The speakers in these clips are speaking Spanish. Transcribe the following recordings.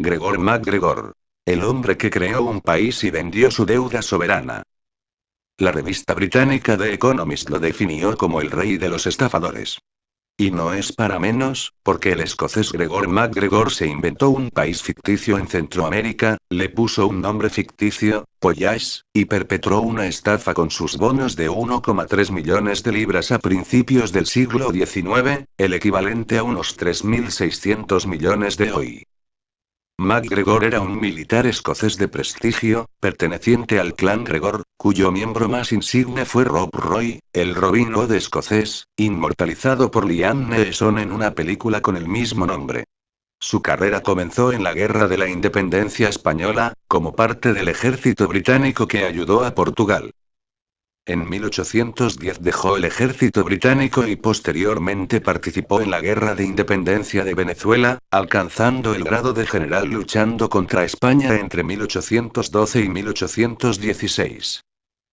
Gregor MacGregor. El hombre que creó un país y vendió su deuda soberana. La revista británica The Economist lo definió como el rey de los estafadores. Y no es para menos, porque el escocés Gregor MacGregor se inventó un país ficticio en Centroamérica, le puso un nombre ficticio, Pollais, y perpetró una estafa con sus bonos de 1,3 millones de libras a principios del siglo XIX, el equivalente a unos 3.600 millones de hoy. MacGregor era un militar escocés de prestigio, perteneciente al clan Gregor, cuyo miembro más insigne fue Rob Roy, el Robin Hood escocés, inmortalizado por Liam Neeson en una película con el mismo nombre. Su carrera comenzó en la Guerra de la Independencia Española, como parte del ejército británico que ayudó a Portugal. En 1810 dejó el ejército británico y posteriormente participó en la Guerra de Independencia de Venezuela, alcanzando el grado de general luchando contra España entre 1812 y 1816.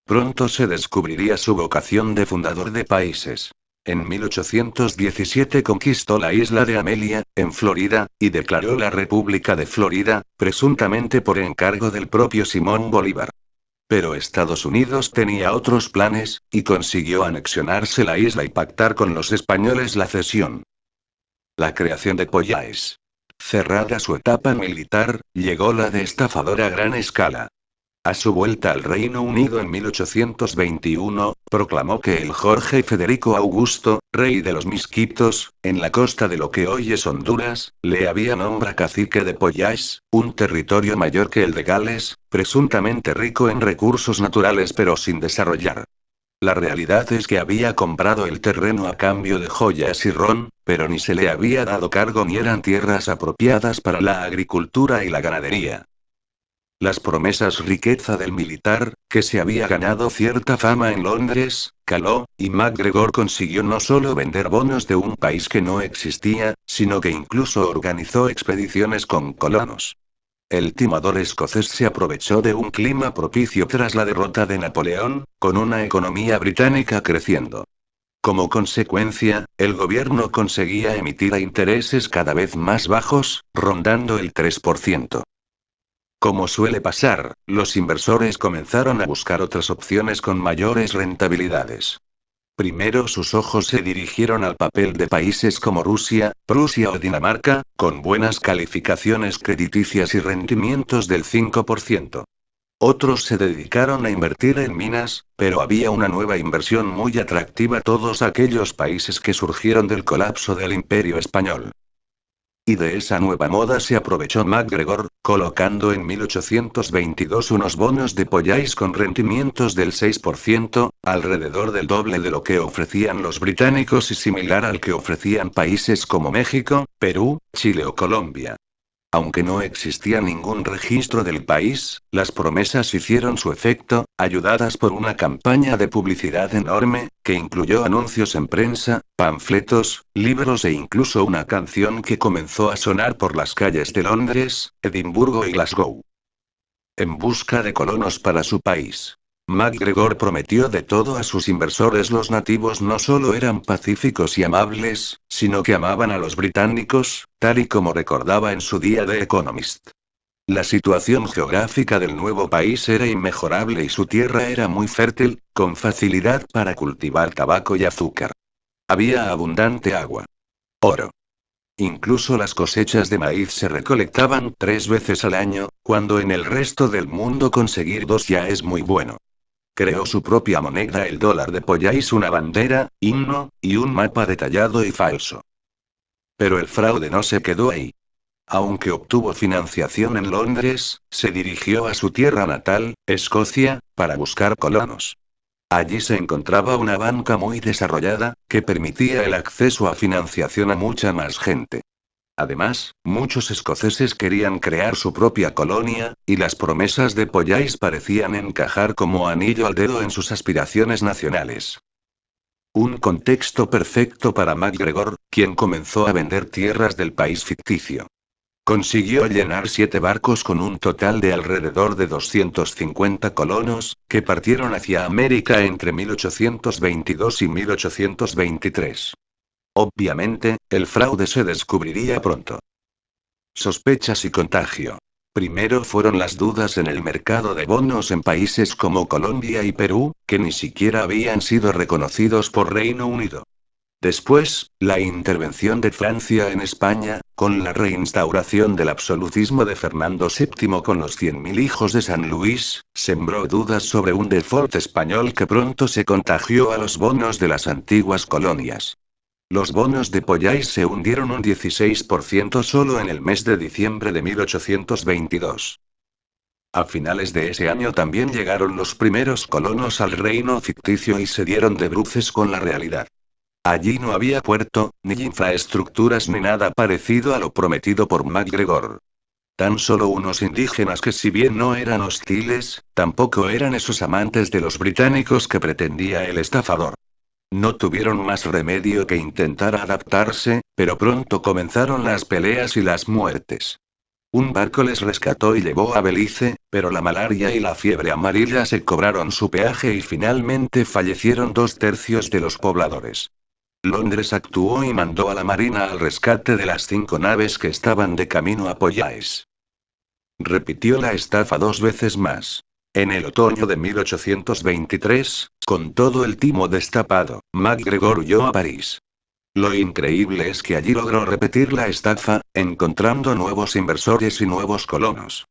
Pronto se descubriría su vocación de fundador de países. En 1817 conquistó la isla de Amelia, en Florida, y declaró la República de Florida, presuntamente por encargo del propio Simón Bolívar. Pero Estados Unidos tenía otros planes, y consiguió anexionarse la isla y pactar con los españoles la cesión. La creación de Pollais. Cerrada su etapa militar, llegó la de estafador a gran escala. A su vuelta al Reino Unido en 1821, proclamó que el Jorge Federico Augusto, rey de los Misquitos, en la costa de lo que hoy es Honduras, le había nombrado cacique de Pollais, un territorio mayor que el de Gales, presuntamente rico en recursos naturales pero sin desarrollar. La realidad es que había comprado el terreno a cambio de joyas y ron, pero ni se le había dado cargo ni eran tierras apropiadas para la agricultura y la ganadería. Las promesas riqueza del militar, que se había ganado cierta fama en Londres, caló, y MacGregor consiguió no solo vender bonos de un país que no existía, sino que incluso organizó expediciones con colonos. El timador escocés se aprovechó de un clima propicio tras la derrota de Napoleón, con una economía británica creciendo. Como consecuencia, el gobierno conseguía emitir a intereses cada vez más bajos, rondando el 3%. Como suele pasar, los inversores comenzaron a buscar otras opciones con mayores rentabilidades. Primero sus ojos se dirigieron al papel de países como Rusia, Prusia o Dinamarca, con buenas calificaciones crediticias y rendimientos del 5%. Otros se dedicaron a invertir en minas, pero había una nueva inversión muy atractiva: todos aquellos países que surgieron del colapso del Imperio Español. Y de esa nueva moda se aprovechó MacGregor, colocando en 1822 unos bonos de Pollais con rendimientos del 6%, alrededor del doble de lo que ofrecían los británicos y similar al que ofrecían países como México, Perú, Chile o Colombia. Aunque no existía ningún registro del país, las promesas hicieron su efecto, ayudadas por una campaña de publicidad enorme, que incluyó anuncios en prensa, panfletos, libros e incluso una canción que comenzó a sonar por las calles de Londres, Edimburgo y Glasgow. En busca de colonos para su país. MacGregor prometió de todo a sus inversores. Los nativos no solo eran pacíficos y amables, sino que amaban a los británicos, tal y como recordaba en su día The Economist. La situación geográfica del nuevo país era inmejorable y su tierra era muy fértil, con facilidad para cultivar tabaco y azúcar. Había abundante agua. Oro. Incluso las cosechas de maíz se recolectaban 3 veces al año, cuando en el resto del mundo conseguir 2 ya es muy bueno. Creó su propia moneda, el dólar de Pollais, una bandera, himno, y un mapa detallado y falso. Pero el fraude no se quedó ahí. Aunque obtuvo financiación en Londres, se dirigió a su tierra natal, Escocia, para buscar colonos. Allí se encontraba una banca muy desarrollada, que permitía el acceso a financiación a mucha más gente. Además, muchos escoceses querían crear su propia colonia, y las promesas de Pollais parecían encajar como anillo al dedo en sus aspiraciones nacionales. Un contexto perfecto para MacGregor, quien comenzó a vender tierras del país ficticio. Consiguió llenar 7 barcos con un total de alrededor de 250 colonos, que partieron hacia América entre 1822 y 1823. Obviamente, el fraude se descubriría pronto. Sospechas y contagio. Primero fueron las dudas en el mercado de bonos en países como Colombia y Perú, que ni siquiera habían sido reconocidos por Reino Unido. Después, la intervención de Francia en España, con la reinstauración del absolutismo de Fernando VII con los 100.000 hijos de San Luis, sembró dudas sobre un default español que pronto se contagió a los bonos de las antiguas colonias. Los bonos de Pollais se hundieron un 16% solo en el mes de diciembre de 1822. A finales de ese año también llegaron los primeros colonos al reino ficticio y se dieron de bruces con la realidad. Allí no había puerto, ni infraestructuras ni nada parecido a lo prometido por MacGregor. Tan solo unos indígenas que, si bien no eran hostiles, tampoco eran esos amantes de los británicos que pretendía el estafador. No tuvieron más remedio que intentar adaptarse, pero pronto comenzaron las peleas y las muertes. Un barco les rescató y llevó a Belice, pero la malaria y la fiebre amarilla se cobraron su peaje y finalmente fallecieron 2/3 de los pobladores. Londres actuó y mandó a la marina al rescate de las 5 naves que estaban de camino a Pollais. Repitió la estafa 2 veces más. En el otoño de 1823, con todo el timo destapado, MacGregor huyó a París. Lo increíble es que allí logró repetir la estafa, encontrando nuevos inversores y nuevos colonos.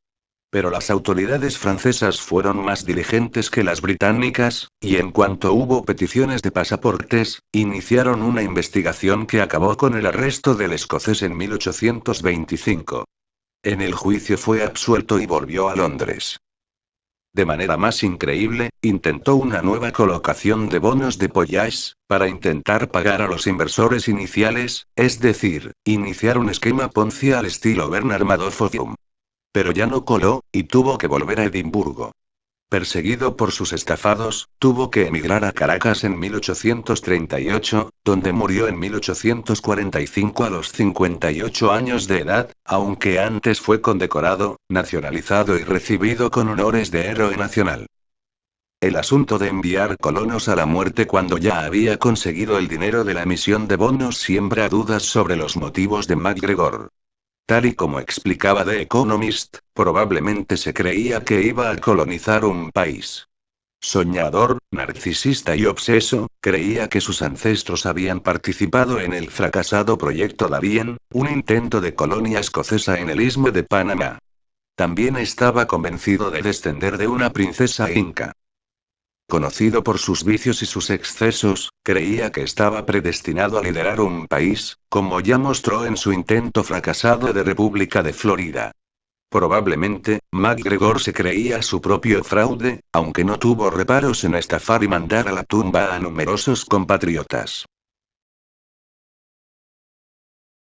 Pero las autoridades francesas fueron más diligentes que las británicas, y en cuanto hubo peticiones de pasaportes, iniciaron una investigación que acabó con el arresto del escocés en 1825. En el juicio fue absuelto y volvió a Londres. De manera más increíble, intentó una nueva colocación de bonos de Pollais, para intentar pagar a los inversores iniciales, es decir, iniciar un esquema Ponzi al estilo Bernard Madoff o Fium. Pero ya no coló, y tuvo que volver a Edimburgo. Perseguido por sus estafados, tuvo que emigrar a Caracas en 1838, donde murió en 1845 a los 58 años de edad, aunque antes fue condecorado, nacionalizado y recibido con honores de héroe nacional. El asunto de enviar colonos a la muerte cuando ya había conseguido el dinero de la emisión de bonos siembra dudas sobre los motivos de MacGregor. Tal y como explicaba The Economist, probablemente se creía que iba a colonizar un país. Soñador, narcisista y obseso, creía que sus ancestros habían participado en el fracasado Proyecto Darien, un intento de colonia escocesa en el Istmo de Panamá. También estaba convencido de descender de una princesa inca. Conocido por sus vicios y sus excesos, creía que estaba predestinado a liderar un país, como ya mostró en su intento fracasado de República de Florida. Probablemente, MacGregor se creía su propio fraude, aunque no tuvo reparos en estafar y mandar a la tumba a numerosos compatriotas.